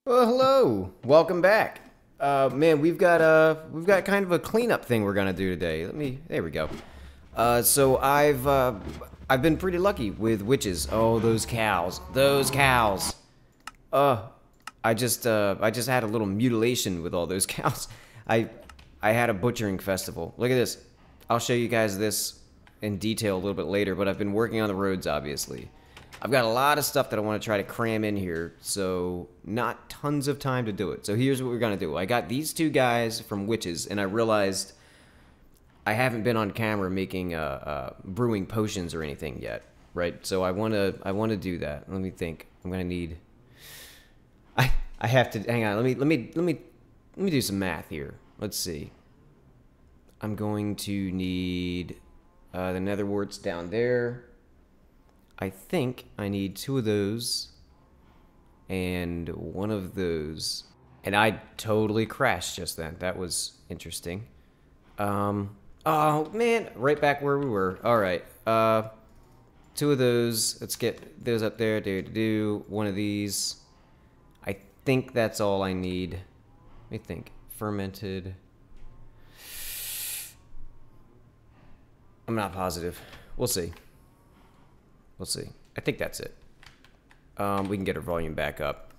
Well, hello. Welcome back. Man, we've got kind of a cleanup thing we're gonna do today. There we go. I've been pretty lucky with witches. Oh, those cows. Those cows. Uh, I just had a little mutilation with all those cows. I I had a butchering festival. Look at this. I'll show you guys this in detail a little bit later, but I've been working on the roads, obviously. I've got a lot of stuff that I want to try to cram in here, so not tons of time to do it. So here's what we're going to do. I got these two guys from Witches, and I realized I haven't been on camera making brewing potions or anything yet, right? So I want to do that. Let me think. I'm going to need I have to hang on. Let me do some math here. Let's see. I'm going to need the nether warts down there. I think I need 2 of those and 1 of those. And I totally crashed just then. That was interesting. Oh man, right back where we were. All right. 2 of those. Let's get those up there. Do 1 of these. I think that's all I need. Let me think. Fermented. I'm not positive. We'll see. We'll see. I think that's it. We can get our volume back up.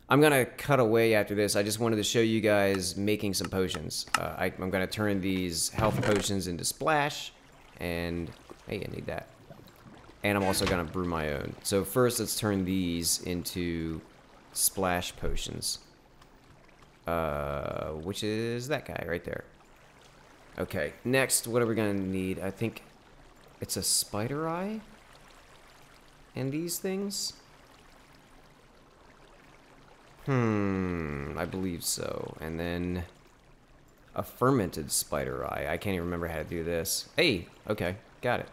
I'm going to cut away after this. I just wanted to show you guys making some potions. I'm going to turn these health potions into splash. And, hey, I need that. And I'm also going to brew my own. So first, let's turn these into splash potions. Which is that guy right there. Okay, next, what are we going to need? I think it's a spider eye? And these things? I believe so. And then a fermented spider eye. I can't even remember how to do this. Hey, okay, got it.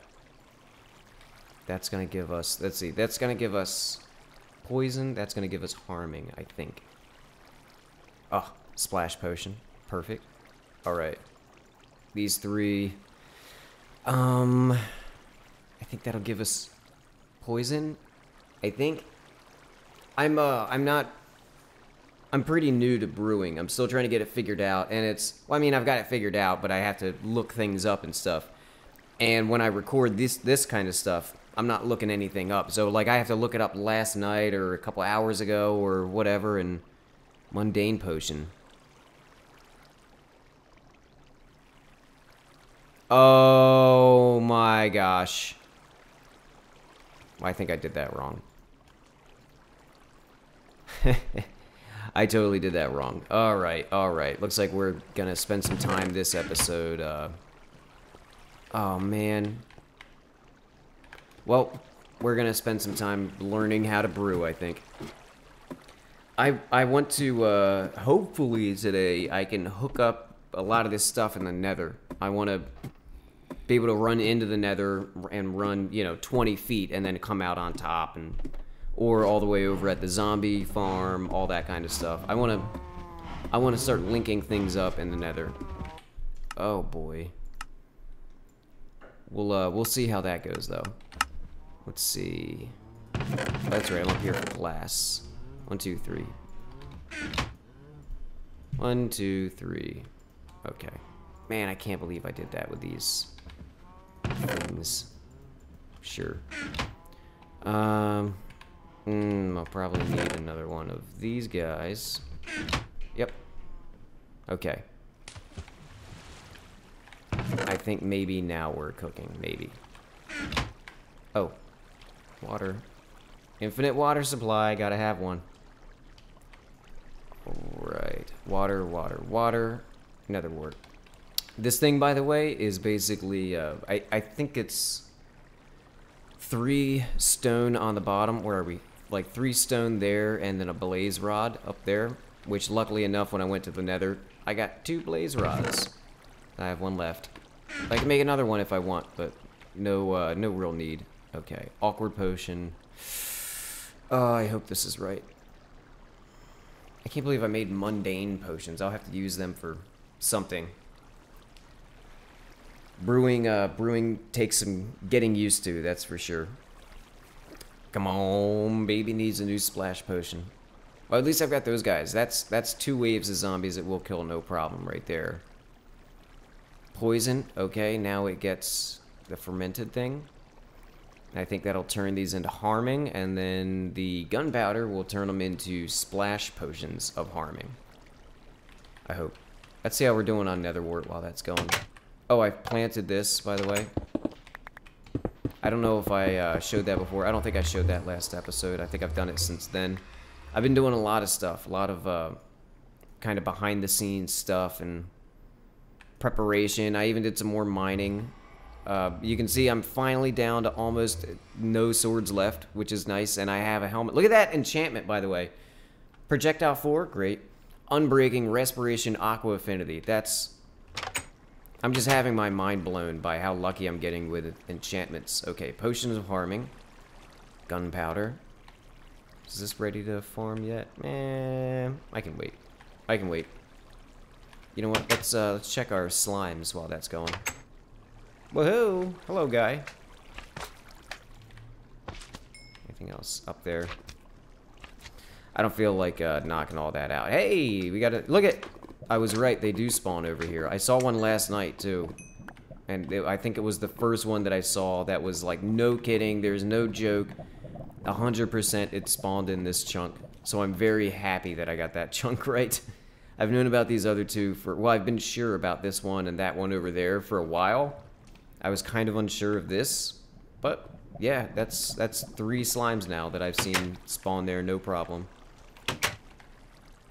That's gonna give us, let's see, that's gonna give us poison. That's gonna give us harming, I think. Oh, splash potion. Perfect. Alright. These 3. I think that'll give us poison, I think. I'm pretty new to brewing. I'm still trying to get it figured out, and well, I mean, I've got it figured out, but I have to look things up and stuff. And when I record this kind of stuff, I'm not looking anything up. So, like, I have to look it up last night or a couple hours ago or whatever, and mundane potion. Oh my gosh. I think I did that wrong. I totally did that wrong. Alright, alright. Looks like we're gonna spend some time this episode. Oh, man. Well, we're gonna spend some time learning how to brew, I think. I want to, hopefully today, I can hook up a lot of this stuff in the nether. I want to be able to run into the nether and run, 20 feet and then come out on top, or all the way over at the zombie farm, all that kind of stuff. I want to start linking things up in the nether. Oh boy. We'll see how that goes though. Let's see. That's right, I'm up here for glass. 1, 2, 3. 1, 2, 3. Okay. Man, I can't believe I did that with these things. Sure. I'll probably need another one of these guys. Yep. Okay. I think maybe now we're cooking. Maybe. Oh. Water. Infinite water supply. Gotta have one. Alright. Water, water, water. Nether wart. This thing, by the way, is basically, I think it's 3 stone on the bottom. Where are we? Like 3 stone there, and then a blaze rod up there. Which, luckily enough, when I went to the nether, I got 2 blaze rods. I have 1 left. I can make another one if I want, but no real need. Okay, awkward potion. Oh, I hope this is right. I can't believe I made mundane potions. I'll have to use them for something. Brewing takes some getting used to, that's for sure. Come on, baby needs a new splash potion. Well, at least I've got those guys. That's 2 waves of zombies that will kill no problem right there. Poison. Okay, now it gets the fermented thing. I think that'll turn these into harming, and then the gunpowder will turn them into splash potions of harming. I hope. Let's see how we're doing on nether wart while that's going. Oh, I planted this, by the way. I don't know if I showed that before. I don't think I showed that last episode. I think I've done it since then. I've been doing a lot of stuff. A lot of kind of behind-the-scenes stuff and preparation. I even did some more mining. You can see I'm finally down to almost no swords left, which is nice, and I have a helmet. Look at that enchantment, by the way. Projectile 4, great. Unbreaking, Respiration, Aqua Affinity. That's... I'm just having my mind blown by how lucky I'm getting with enchantments. Okay, Potions of Harming. Gunpowder. Is this ready to farm yet? I can wait. I can wait. You know what? Let's check our slimes while that's going. Woohoo! Hello, guy. Anything else up there? I don't feel like knocking all that out. Hey, we gotta look at. I was right. They do spawn over here. I saw one last night too, and I think it was the first one that I saw. That was like no kidding. There's no joke. 100% it spawned in this chunk. So I'm very happy that I got that chunk right. I've known about these other two for, well, I've been sure about this one and that one over there for a while. I was kind of unsure of this, but yeah, that's 3 slimes now that I've seen spawn there, no problem.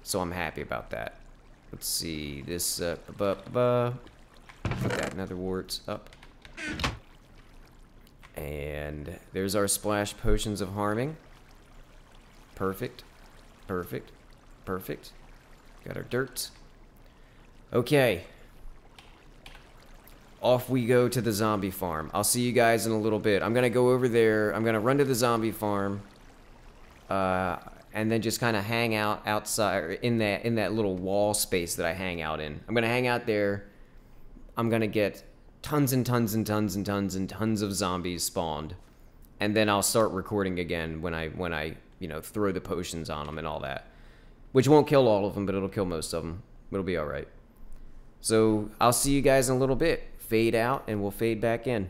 So I'm happy about that. Let's see, this, put that nether wart up. And there's our splash potions of harming. Perfect, perfect, perfect. Got our dirt. Okay. Off we go to the zombie farm. I'll see you guys in a little bit. I'm gonna go over there. I'm gonna run to the zombie farm. And then just kind of hang out outside in that little wall space that I hang out in. I'm gonna hang out there. I'm gonna get tons and tons and tons and tons and tons of zombies spawned, and then I'll start recording again when I you know, throw the potions on them and all that, which won't kill all of them, but it'll kill most of them. It'll be all right. So I'll see you guys in a little bit. Fade out and we'll fade back in.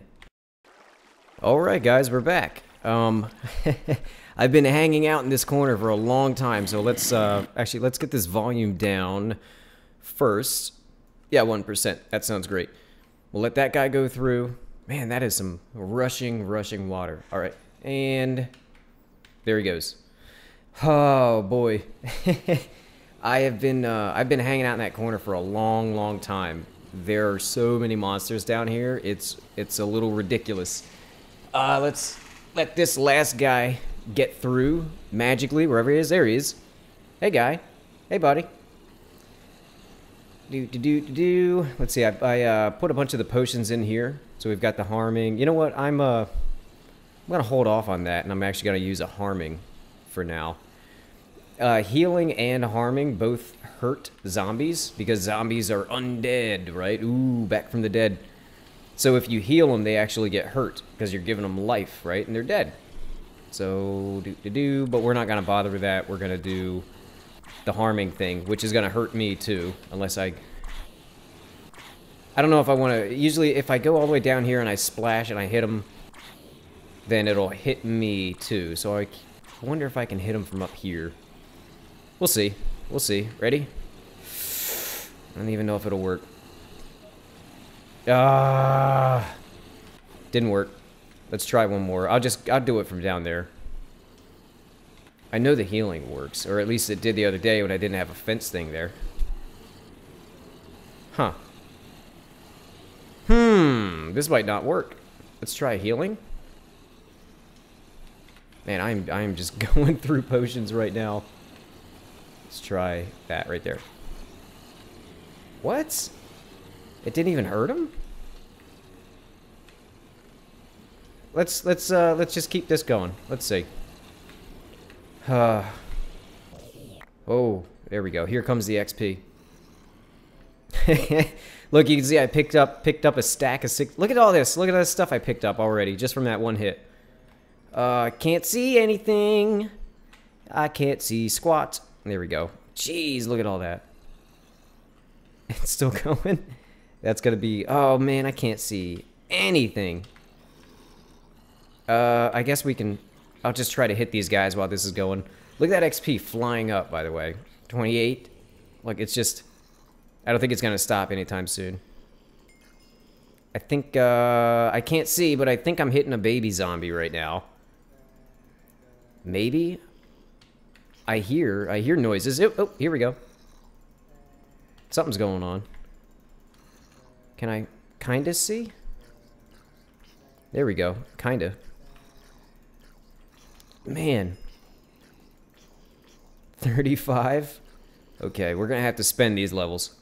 All right, guys, we're back. I've been hanging out in this corner for a long time, so let's actually let's get this volume down first. Yeah, 1%. That sounds great. We'll let that guy go through. Man, that is some rushing water. All right, and there he goes. Oh boy, I've been hanging out in that corner for a long time. There are so many monsters down here. It's a little ridiculous. Let's let this last guy get through magically wherever he is. There he is. Hey guy. Hey buddy. Let's see. I put a bunch of the potions in here, so we've got the harming. You know what? I'm gonna hold off on that, and I'm actually gonna use a harming for now. Healing and harming both hurt zombies because zombies are undead, right? Ooh, back from the dead. So if you heal them, they actually get hurt because you're giving them life, right? And they're dead. So but we're not gonna bother with that. We're gonna do the harming thing, which is gonna hurt me too, unless I don't know if I want to. Usually, if I go all the way down here and I splash and I hit them, then it'll hit me too. So I wonder if I can hit them from up here. We'll see. We'll see. Ready? I don't even know if it'll work. Didn't work. Let's try one more. I'll do it from down there. I know the healing works, or at least it did the other day when I didn't have a fence thing there. Huh. This might not work. Let's try healing. Man, I'm just going through potions right now. Let's try that right there. What? It didn't even hurt him? Let's just keep this going. Let's see. Oh, there we go. Here comes the XP. Look, you can see I picked up a stack of 6. Look at all this. Look at all this stuff I picked up already just from that one hit. Can't see anything. I can't see squat. There we go. Jeez, look at all that. It's still going. That's gonna be... Oh, man, I can't see anything. I guess we can... I'll just try to hit these guys while this is going. Look at that XP flying up, by the way. 28. Like, it's just... I don't think it's gonna stop anytime soon. I think, I can't see, but I think I'm hitting a baby zombie right now. Maybe? I hear noises. Oh, here we go. Something's going on. Can I kinda see? There we go. Kinda. Man. 35? Okay, we're gonna have to spend these levels.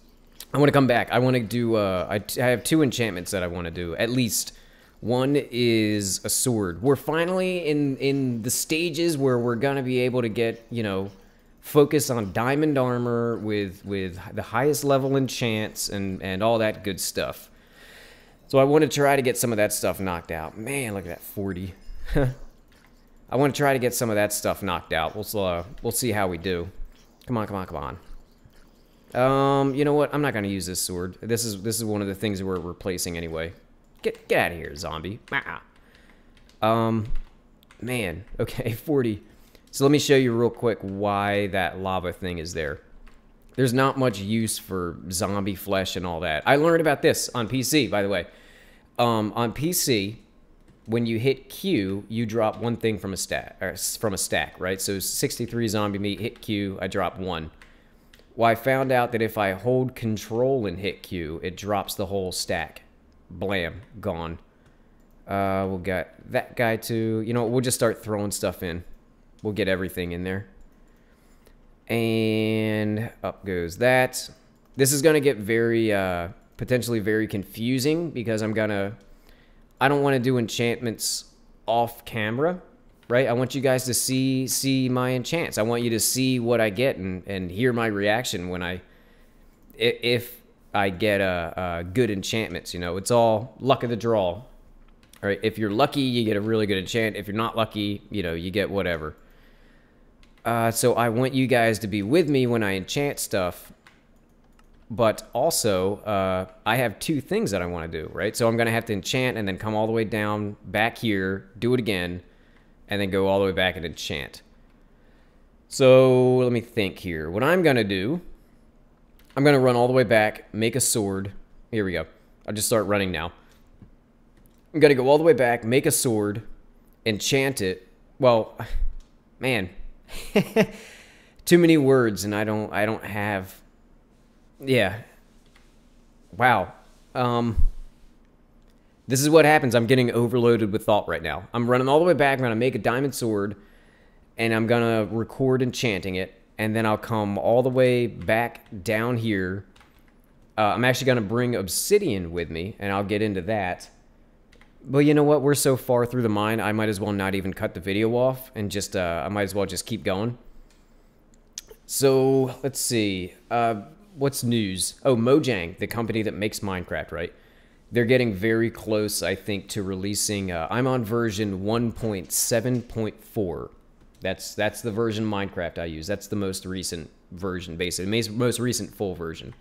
I want to come back. I want to do, I have 2 enchantments that I want to do. At least. One is a sword. We're finally in the stages where we're gonna be able to get, you know, focus on diamond armor with the highest level enchants and all that good stuff. So I want to try to get some of that stuff knocked out. Man, look at that 40. I want to try to get some of that stuff knocked out. We'll see how we do. Come on, come on, come on. You know what? I'm not gonna use this sword. This is one of the things we're replacing anyway. Get out of here, zombie. Man. Okay, 40. So let me show you real quick why that lava thing is there. There's not much use for zombie flesh and all that. I learned about this on PC, by the way. On PC, when you hit Q, you drop 1 thing from a stack, right? So 63 zombie meat, hit Q, I drop 1. Well, I found out that if I hold control and hit Q, it drops the whole stack. Blam, gone. We'll get that guy too. You know, we'll just start throwing stuff in. We'll get everything in there. And up goes that. This is gonna get very, potentially very confusing because I don't want to do enchantments off camera, right? I want you guys to see my enchants. I want you to see what I get and hear my reaction when if I get good enchantments. You know, it's all luck of the draw. All right, if you're lucky, you get a really good enchant. If you're not lucky, you know, you get whatever. So I want you guys to be with me when I enchant stuff. But also, I have 2 things that I want to do, right? So I'm going to have to enchant and then come all the way down back here, do it again, and then go all the way back and enchant. So let me think here. What I'm going to do... I'm going to run all the way back, make a sword. Here we go. I'll just start running now. I'm going to go all the way back, make a sword, enchant it. Well, man. Too many words, and I don't have... Yeah. Wow. This is what happens. I'm getting overloaded with thought right now. I'm running all the way back. I'm going to make a diamond sword, and I'm going to record enchanting it. And then I'll come all the way back down here. I'm actually going to bring obsidian with me, and I'll get into that. But you know what? We're so far through the mine, I might as well not even cut the video off, and just, I might as well just keep going. So, let's see. What's news? Oh, Mojang, the company that makes Minecraft, right? They're getting very close, I think, to releasing... I'm on version 1.7.4. That's the version of Minecraft I use. That's the most recent version, basically. Most recent full version.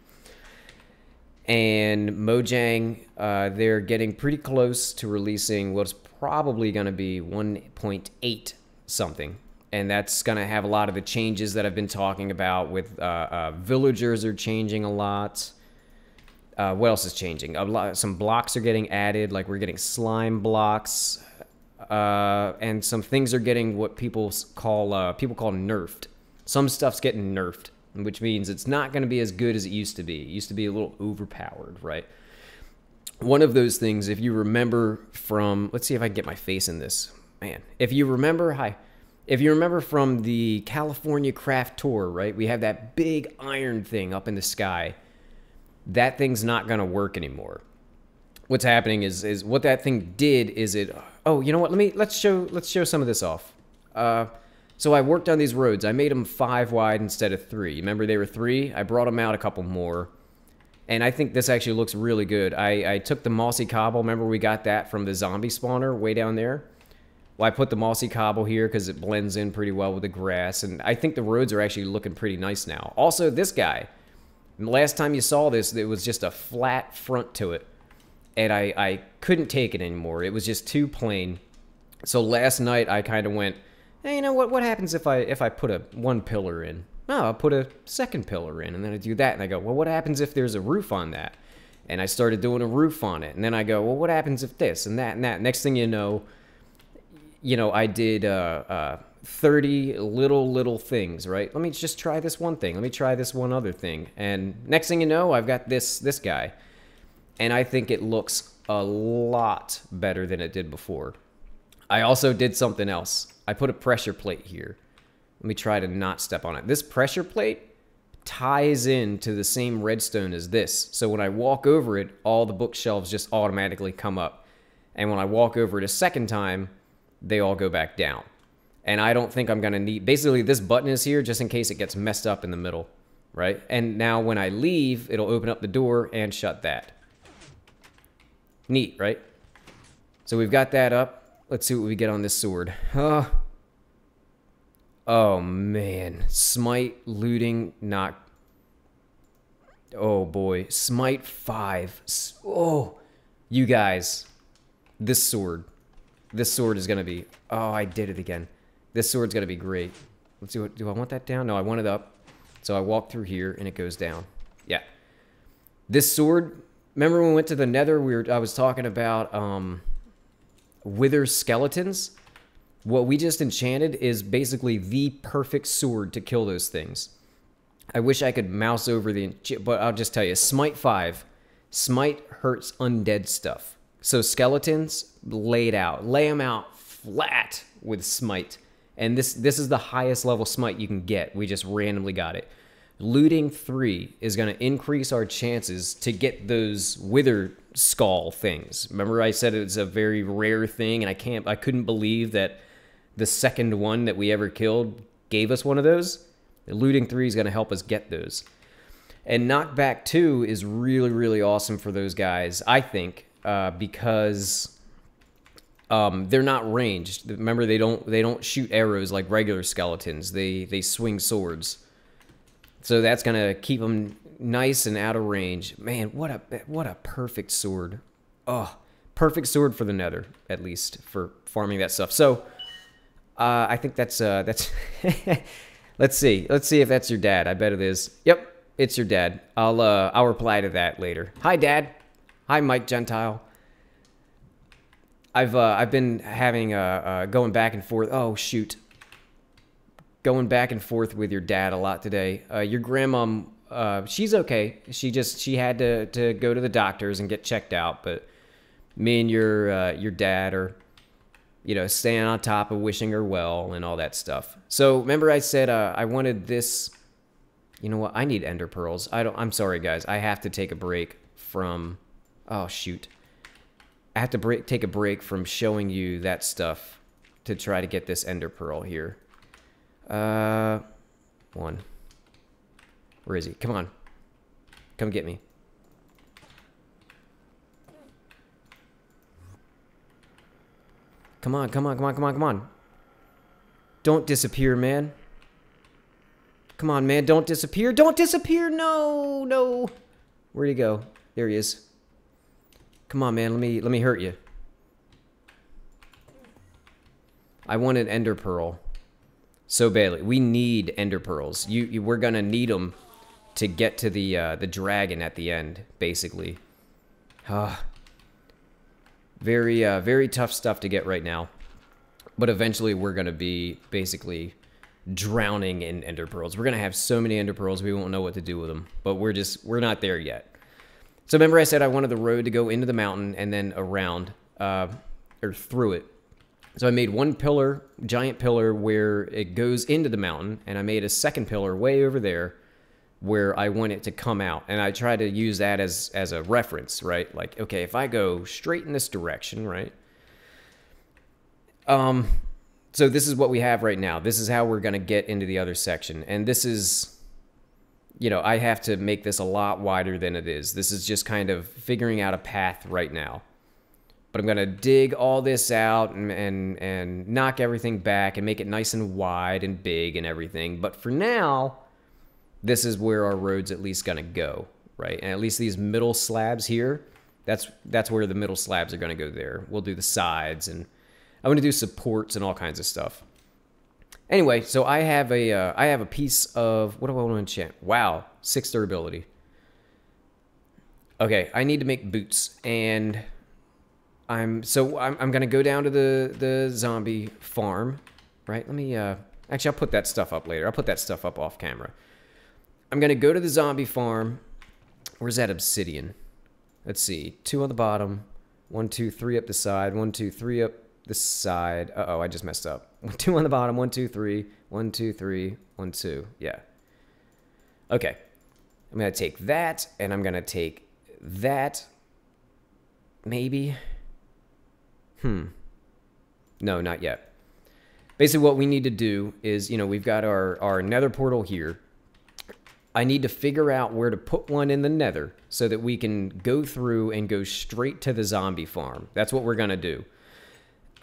And Mojang, they're getting pretty close to releasing what's probably going to be 1.8 something. And that's going to have a lot of the changes that I've been talking about with villagers are changing a lot. What else is changing? Some blocks are getting added, like we're getting slime blocks. And some things are getting what people call nerfed. Some stuff's getting nerfed, which means it's not going to be as good as it used to be. It used to be a little overpowered, right? One of those things, if you remember from... Let's see if I can get my face in this. Man, if you remember... Hi. If you remember from the California Craft Tour, right? We have that big iron thing up in the sky. That thing's not going to work anymore. What's happening is what that thing did is it... Oh, you know what? Let's show some of this off. So I worked on these roads. I made them 5 wide instead of 3. You remember they were 3? I brought them out a couple more. And I think this actually looks really good. I took the mossy cobble. Remember we got that from the zombie spawner way down there? Well, I put the mossy cobble here because it blends in pretty well with the grass, and I think the roads are actually looking pretty nice now. Also, this guy, last time you saw this, it was just a flat front to it, and I couldn't take it anymore. It was just too plain. So last night I kind of went, hey, you know what? What happens if I put one pillar in? No, I'll put a second pillar in, and then I do that, and I go, well, what happens if there's a roof on that? And I started doing a roof on it, and then I go, well, what happens if this and that and that? Next thing you know, I did 30 little things, right? Let me just try this one thing. Let me try this one other thing. And next thing you know, I've got this guy. And I think it looks a lot better than it did before. I also did something else. I put a pressure plate here. Let me try to not step on it. This pressure plate ties into the same redstone as this. So when I walk over it, all the bookshelves just automatically come up. And when I walk over it a second time, they all go back down. And I don't think I'm going to need... Basically, this button is here just in case it gets messed up in the middle, right? And now when I leave, it'll open up the door and shut that. Neat, right? So we've got that up. Let's see what we get on this sword. Oh, man. Smite, looting, knock. Oh, boy. Smite 5. Oh, you guys. This sword. This sword is going to be... Oh, I did it again. This sword's going to be great. Let's see what... Do I want that down? No, I want it up. So I walk through here, and it goes down. Yeah. This sword... Remember when we went to the Nether? I was talking about wither skeletons. What we just enchanted is basically the perfect sword to kill those things. I wish I could mouse over the... But I'll just tell you, Smite 5. Smite hurts undead stuff. So skeletons, lay it out. Lay them out flat with Smite. And this is the highest level Smite you can get. We just randomly got it. Looting 3 is going to increase our chances to get those wither skull things. Remember I said it's a very rare thing, and I couldn't believe that the second one that we ever killed gave us one of those. Looting 3 is going to help us get those. And Knockback 2 is really, really awesome for those guys, I think. Because they're not ranged. Remember, they don't shoot arrows like regular skeletons. They swing swords. So that's gonna keep them nice and out of range. Man, what a perfect sword. Oh, perfect sword for the Nether, at least for farming that stuff. So I think that's let's see if that's your dad. I bet it is. Yep, it's your dad. I'll reply to that later. Hi, Dad. Hi, Mike Gentile. I've been having going back and forth. Oh shoot, going back and forth with your dad a lot today. Your grandmom, she's okay. She had to go to the doctors and get checked out. But me and your dad are, staying on top of wishing her well and all that stuff. So remember I said I wanted this. You know what? I need ender pearls. I'm sorry, guys. I have to take a break from... Oh, shoot. I have to take a break from showing you that stuff to try to get this ender pearl here. One. Where is he? Come on. Come get me. Come on, come on, come on, come on, come on. Don't disappear, man. Come on, man. Don't disappear. Don't disappear. No, no. Where'd he go? There he is. Come on, man. Let me hurt you. I want an ender pearl so badly. We need ender pearls. We're gonna need them to get to the dragon at the end, basically. Very tough stuff to get right now. But eventually we're gonna be basically drowning in ender pearls. We're gonna have so many ender pearls we won't know what to do with them. But we're not there yet. So remember I said I wanted the road to go into the mountain and then around, or through it. So I made one pillar, giant pillar, where it goes into the mountain, and I made a second pillar way over there where I want it to come out. And I try to use that as a reference, right? Like, okay, if I go straight in this direction, right? So this is what we have right now. This is how we're going to get into the other section. And this is... I have to make this a lot wider than it is. This is just kind of figuring out a path right now. But I'm going to dig all this out and knock everything back and make it nice and wide and big and everything. But for now, this is where our road's at least going to go, right? And at least these middle slabs here, that's where the middle slabs are going to go there. We'll do the sides, and I'm going to do supports and all kinds of stuff. Anyway, so I have a piece of, what do I want to enchant? Wow, 6 durability. Okay, I need to make boots, and I'm gonna go down to the zombie farm, right? Let me actually, I'll put that stuff up later. I'll put that stuff up off camera. I'm gonna go to the zombie farm. Where's that obsidian? Let's see, 2 on the bottom, 1, 2, 3 up the side, 1, 2, 3 up the side. Uh-oh, I just messed up. 2 on the bottom, 1, 2, 3, 1, 2, 3, 1, 2. Yeah. Okay. I'm gonna take that, and I'm gonna take that. Maybe. No, not yet. Basically, what we need to do is, you know, we've got our nether portal here. I need to figure out where to put one in the nether so that we can go through and go straight to the zombie farm. That's what we're going to do.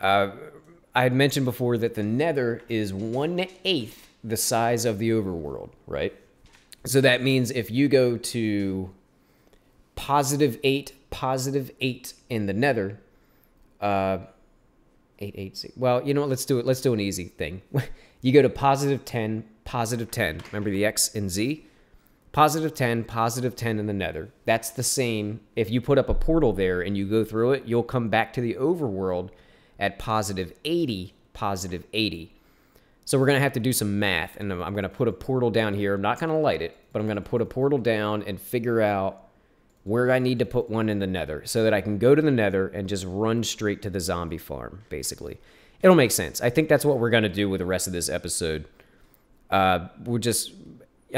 I had mentioned before that the nether is 1/8 the size of the overworld, right? So that means if you go to +8, +8 in the nether, 8, 8, 6. Well, you know what? Let's do it. Let's do an easy thing. You go to +10, +10. Remember the X and Z? +10, +10 in the nether. That's the same. If you put up a portal there and you go through it, you'll come back to the overworld at +80, +80. So we're going to have to do some math, and I'm going to put a portal down here. I'm not going to light it, but I'm going to put a portal down and figure out where I need to put one in the nether so that I can go to the nether and just run straight to the zombie farm, basically. It'll make sense. I think that's what we're going to do with the rest of this episode. I'm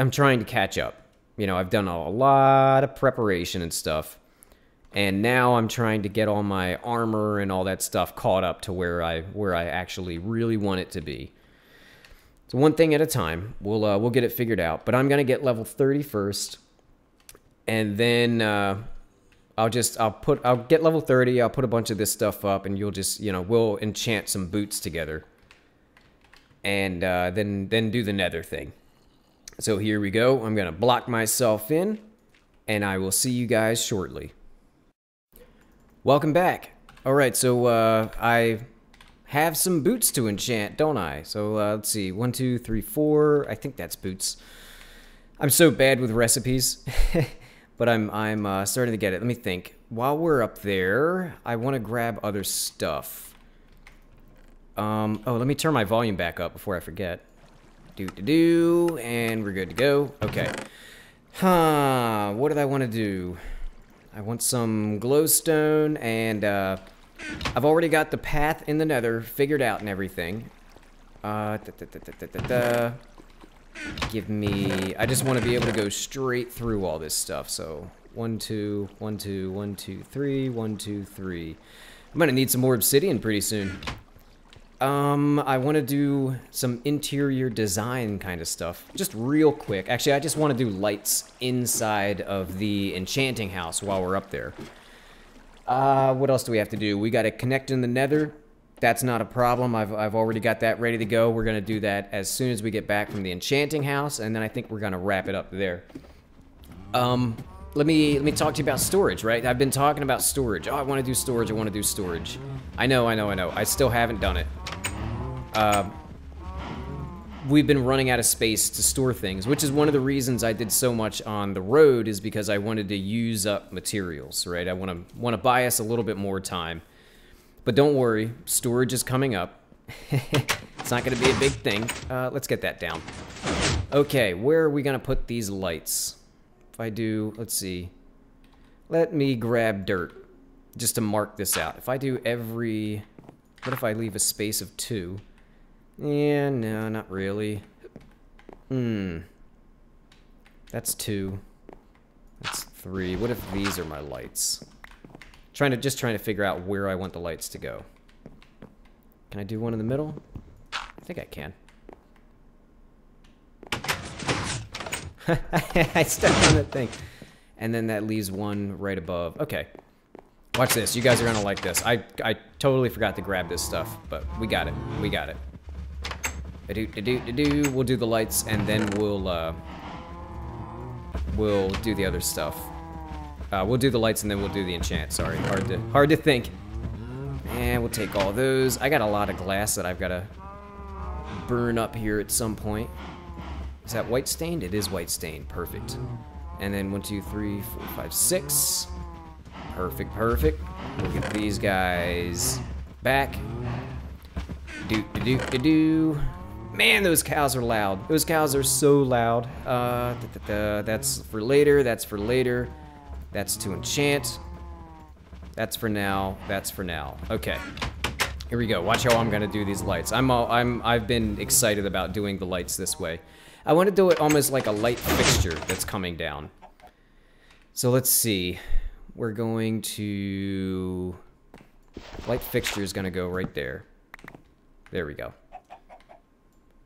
trying to catch up. You know, I've done a lot of preparation and stuff, and now I'm trying to get all my armor and all that stuff caught up to where I actually really want it to be. So one thing at a time. We'll get it figured out, but I'm going to get level 30 first. And then I'll get level 30. I'll put a bunch of this stuff up, and you'll just, you know, we'll enchant some boots together, and then do the nether thing. So here we go. I'm gonna block myself in, and I will see you guys shortly. Welcome back. All right, so I have some boots to enchant, don't I? So let's see, 1, 2, 3, 4. I think that's boots. I'm so bad with recipes. But I'm starting to get it. Let me think. While we're up there, I want to grab other stuff. Oh, let me turn my volume back up before I forget. And we're good to go. Okay. What did I want to do? I want some glowstone, and I've already got the path in the nether figured out and everything. Give me, I just want to be able to go straight through all this stuff. So 1, 2, 1, 2, 1, 2, 3, 1, 2, 3. I'm gonna need some more obsidian pretty soon. I want to do some interior design kind of stuff, just real quick. Actually, I just want to do lights inside of the enchanting house while we're up there. What else do we have to do? We got to connect in the nether. That's not a problem. I've already got that ready to go. We're gonna do that as soon as we get back from the enchanting house, and then I think we're gonna wrap it up there. Let me talk to you about storage, right? I've been talking about storage. Oh, I want to do storage. I want to do storage. I know. I still haven't done it. We've been running out of space to store things, which is one of the reasons I did so much on the road, is because I wanted to use up materials, right? I want to buy us a little bit more time. But don't worry, storage is coming up. It's not going to be a big thing. Let's get that down. Okay, where are we going to put these lights? If I do, let's see. Let me grab dirt just to mark this out. If I do every... What if I leave a space of 2? Yeah, no, not really. That's 2. That's 3. What if these are my lights? Just trying to figure out where I want the lights to go. Can I do one in the middle? I think I can. I stepped on that thing. And then that leaves one right above. Okay. Watch this. You guys are gonna like this. I totally forgot to grab this stuff, but we got it. We got it. We'll do the lights, and then we'll do the other stuff. We'll do the lights, and then we'll do the enchant. Sorry, hard to think. And we'll take all those. I got a lot of glass that I've got to burn up here at some point. Is that white stained? It is white stained. Perfect. And then 1, 2, 3, 4, 5, 6. Perfect, perfect. We'll get these guys back. Man, those cows are loud. Those cows are so loud. That's for later. That's for later. That's to enchant. That's for now. That's for now. Okay. Here we go. Watch how I'm gonna do these lights. I've been excited about doing the lights this way. I want to do it almost like a light fixture that's coming down. So let's see. We're going to... Light fixture is gonna go right there. There we go.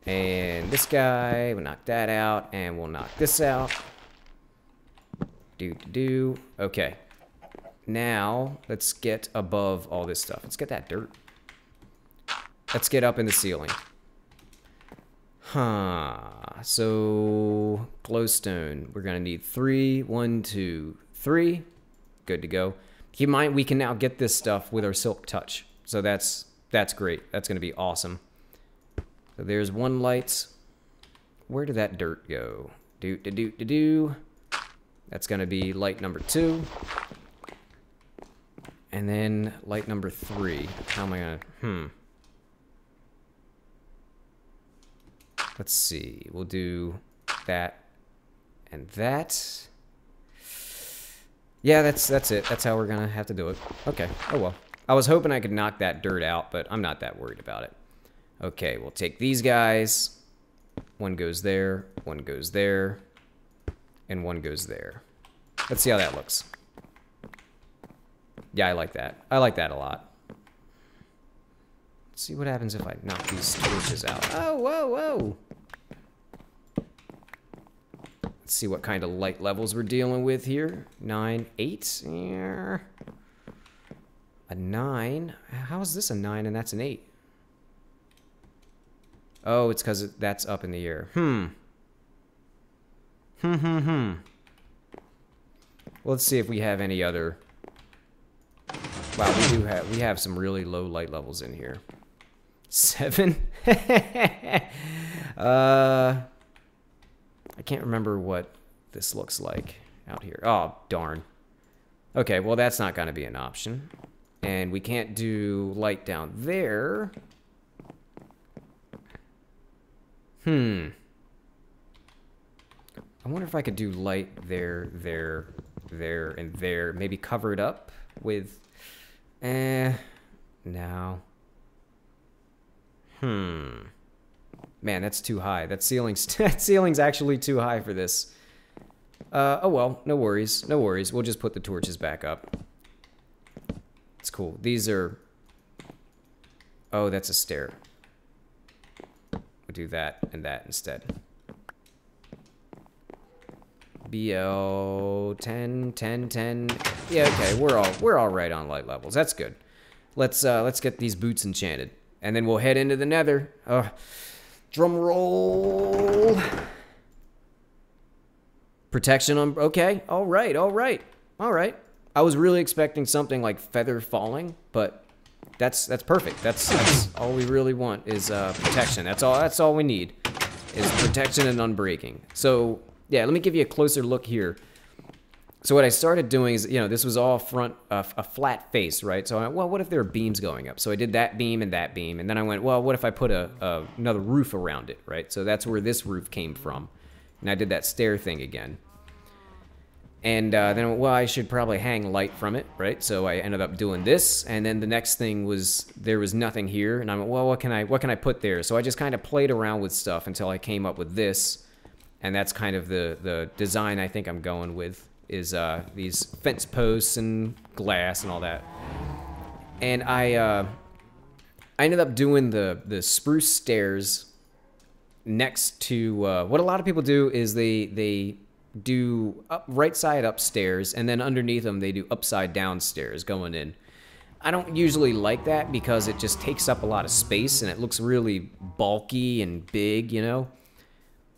And this guy, we'll knock that out, and we'll knock this out. Okay. Now, let's get above all this stuff. Let's get that dirt. Let's get up in the ceiling. So, glowstone. We're gonna need 3. 1, 2, 3. Good to go. Keep in mind, we can now get this stuff with our silk touch. So that's great. That's gonna be awesome. So there's one light. Where did that dirt go? That's gonna be light number 2. And then light number 3. How am I gonna, Let's see, we'll do that and that. Yeah, that's it. That's how we're gonna have to do it. Okay, oh well. I was hoping I could knock that dirt out, but I'm not that worried about it. Okay, we'll take these guys. One goes there, one goes there, and one goes there. Let's see how that looks. Yeah, I like that. I like that a lot. Let's see what happens if I knock these torches out. Oh, whoa, whoa! Let's see what kind of light levels we're dealing with here. 9, 8. Yeah. A 9. How is this a 9 and that's an 8? Oh, it's because that's up in the air. Well, let's see if we have any other... Wow, we have some really low light levels in here. 7? I can't remember what this looks like out here. Oh, darn. Okay, well, that's not going to be an option. And we can't do light down there. I wonder if I could do light there, there, there, and there. Maybe cover it up with... no. Man, that's too high. That ceiling's actually too high for this. Oh well, no worries. No worries. We'll just put the torches back up. It's cool. These are... Oh, that's a stair. We'll do that and that instead. BL 10, 10, 10. Yeah, okay, we're all right on light levels. That's good. Let's get these boots enchanted, and then we'll head into the Nether. Drum roll. Protection on. Okay, all right, all right, all right. I was really expecting something like feather falling, but that's perfect. That's all we really want is protection. That's all we need is protection and unbreaking. So. Yeah, let me give you a closer look here. So what I started doing is, this was all a flat face, right? So I went, well, what if there are beams going up? So I did that beam, and then I went, well, what if I put another roof around it, right? So that's where this roof came from. And I did that stair thing again. And then I went, well, I should probably hang light from it, right? So I ended up doing this, and then the next thing was, there was nothing here, and I went, well, what can I put there? So I just kind of played around with stuff until I came up with this. And that's kind of the design I think I'm going with, is these fence posts and glass and all that. And I ended up doing the spruce stairs next to... what a lot of people do is they do right side upstairs, and then underneath them they do upside down stairs going in. I don't usually like that because it just takes up a lot of space and it looks really bulky and big, you know?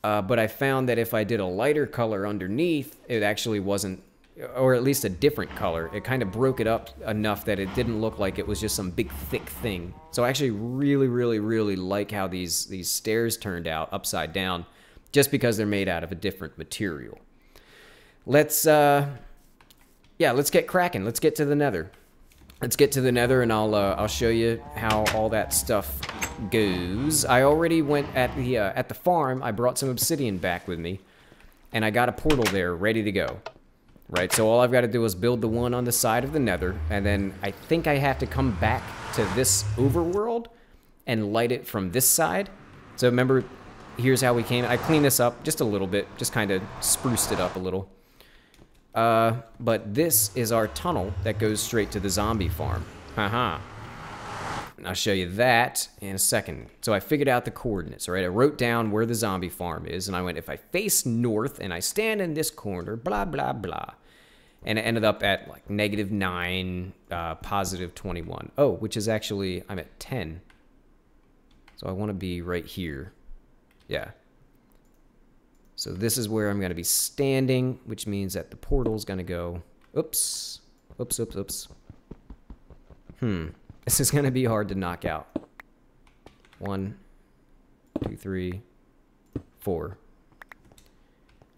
But I found that if I did a lighter color underneath, it actually wasn't, or at least a different color. It kind of broke it up enough that it didn't look like it was just some big thick thing. So I actually really like how these stairs turned out upside down, just because they're made out of a different material. Let's get cracking. Let's get to the Nether. Let's get to the Nether, and I'll show you how all that stuff goes. I already went at the farm. I brought some obsidian back with me, and I got a portal there ready to go. Right, so all I've got to do is build the one on the side of the Nether, and then I think I have to come back to this overworld and light it from this side. So remember, here's how we came. I cleaned this up just a little bit, just kind of spruced it up a little. But this is our tunnel that goes straight to the zombie farm. Haha. And I'll show you that in a second. So I figured out the coordinates, right? I wrote down where the zombie farm is, and I went, if I face north and I stand in this corner, blah, blah, blah. And it ended up at like -9, +21. Oh, which is actually, I'm at 10. So I want to be right here. Yeah. So this is where I'm going to be standing, which means that the portal's going to go, oops. This is going to be hard to knock out. 1, 2, 3, 4.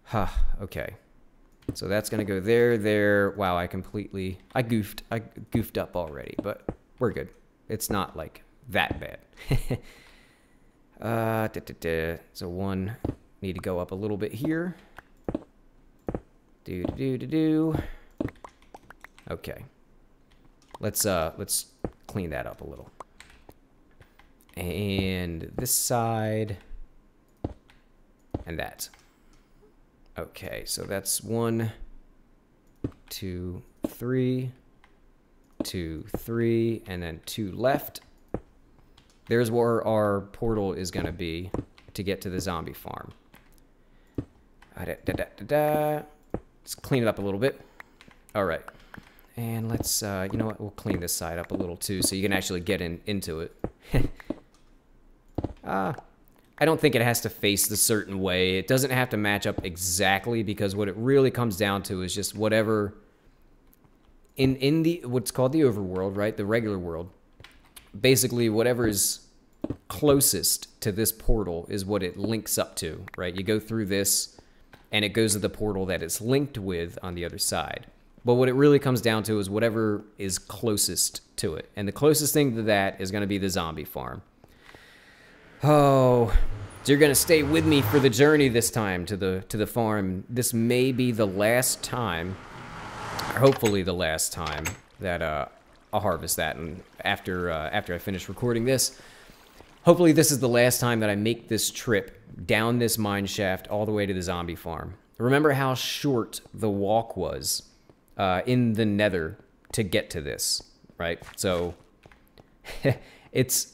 Huh, okay. So that's going to go there. Wow, I goofed up already, but we're good. It's not like that bad. So 1, need to go up a little bit here. Okay. Let's clean that up a little. And this side and that. Okay, so that's 1, 2, 3, 2, 3, and then 2 left. There's where our portal is going to be to get to the zombie farm. Let's clean it up a little bit. All right. And let's, you know what, we'll clean this side up a little too so you can actually get into it. I don't think it has to face the certain way. It doesn't have to match up exactly, because what it really comes down to is just whatever in the what's called the overworld, right? The regular world. Basically, whatever is closest to this portal is what it links up to, right? You go through this, and it goes to the portal that it's linked with on the other side. But what it really comes down to is whatever is closest to it. And the closest thing to that is going to be the zombie farm. Oh, so you're going to stay with me for the journey this time to the farm. This may be the last time, or hopefully the last time, that I'll harvest that. And after I finish recording this, hopefully this is the last time that I make this trip down this mine shaft all the way to the zombie farm. Remember how short the walk was in the Nether to get to this, right? So it's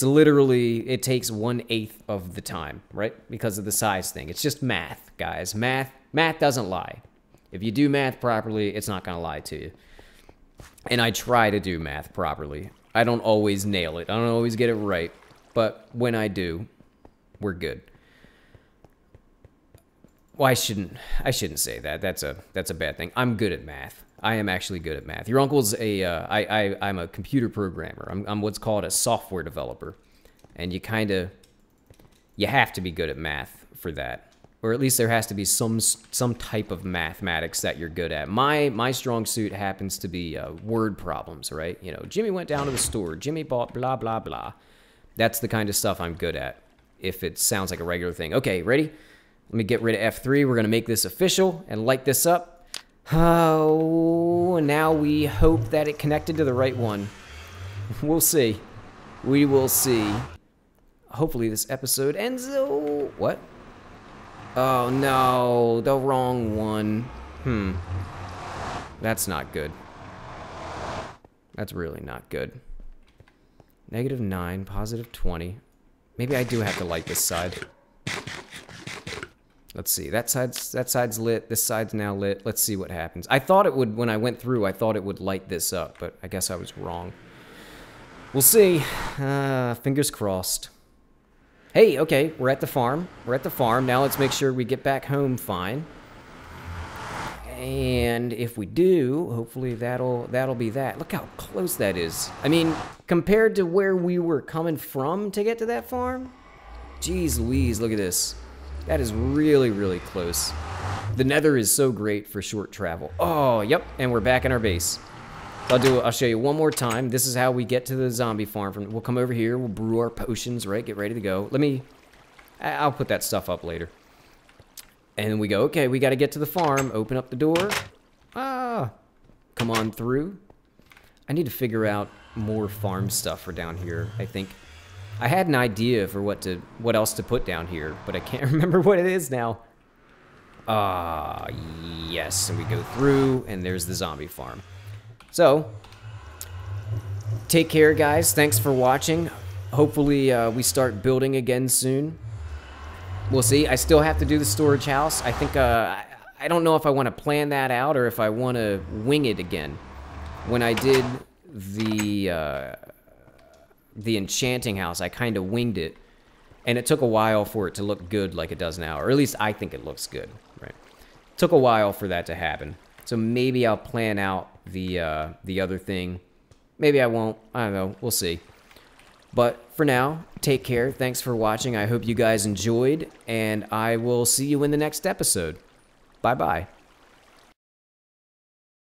literally, it takes 1/8 of the time, right? Because of the size thing. It's just math, guys. Math doesn't lie. If you do math properly, it's not going to lie to you. And I try to do math properly. I don't always nail it. I don't always get it right. But when I do, we're good. Well, I shouldn't say that. That's a bad thing. I'm good at math. I am actually good at math. Your uncle's I'm a computer programmer. I'm what's called a software developer. And you have to be good at math for that. Or at least there has to be some type of mathematics that you're good at. My strong suit happens to be word problems, right? You know, Jimmy went down to the store. Jimmy bought blah, blah, blah. That's the kind of stuff I'm good at, if it sounds like a regular thing. Okay, ready? Let me get rid of F3. We're going to make this official and light this up. Oh, now we hope that it connected to the right one. We'll see. We will see. Hopefully this episode ends. Oh, what? Oh, no. The wrong one. That's not good. That's really not good. -9, +20. Maybe I do have to light this side. Let's see. That side's lit. This side's now lit. Let's see what happens. I thought it would, when I went through, I thought it would light this up, but I guess I was wrong. We'll see. Fingers crossed. Hey, okay, we're at the farm. We're at the farm. Now let's make sure we get back home fine. And if we do, hopefully that'll be that. Look how close that is. I mean, compared to where we were coming from to get to that farm, jeez Louise, look at this. That is really, really close. The Nether is so great for short travel. Oh, yep, and we're back in our base. I'll show you one more time. This is how we get to the zombie farm. We'll come over here, we'll brew our potions, right? Get ready to go. I'll put that stuff up later. And we go, okay, we got to get to the farm. Open up the door. Come on through. I need to figure out more farm stuff for down here, I think. I had an idea for what else to put down here, but I can't remember what it is now. Yes, and we go through, and there's the zombie farm. So, take care, guys. Thanks for watching. Hopefully, we start building again soon. We'll see. I still have to do the storage house. I think, I don't know if I want to plan that out or if I want to wing it again. When I did the enchanting house, I kind of winged it, and it took a while for it to look good like it does now, or at least I think it looks good, right? Took a while for that to happen, so maybe I'll plan out the other thing. Maybe I won't. I don't know. We'll see. But for now, take care. Thanks for watching. I hope you guys enjoyed, and I will see you in the next episode. Bye-bye.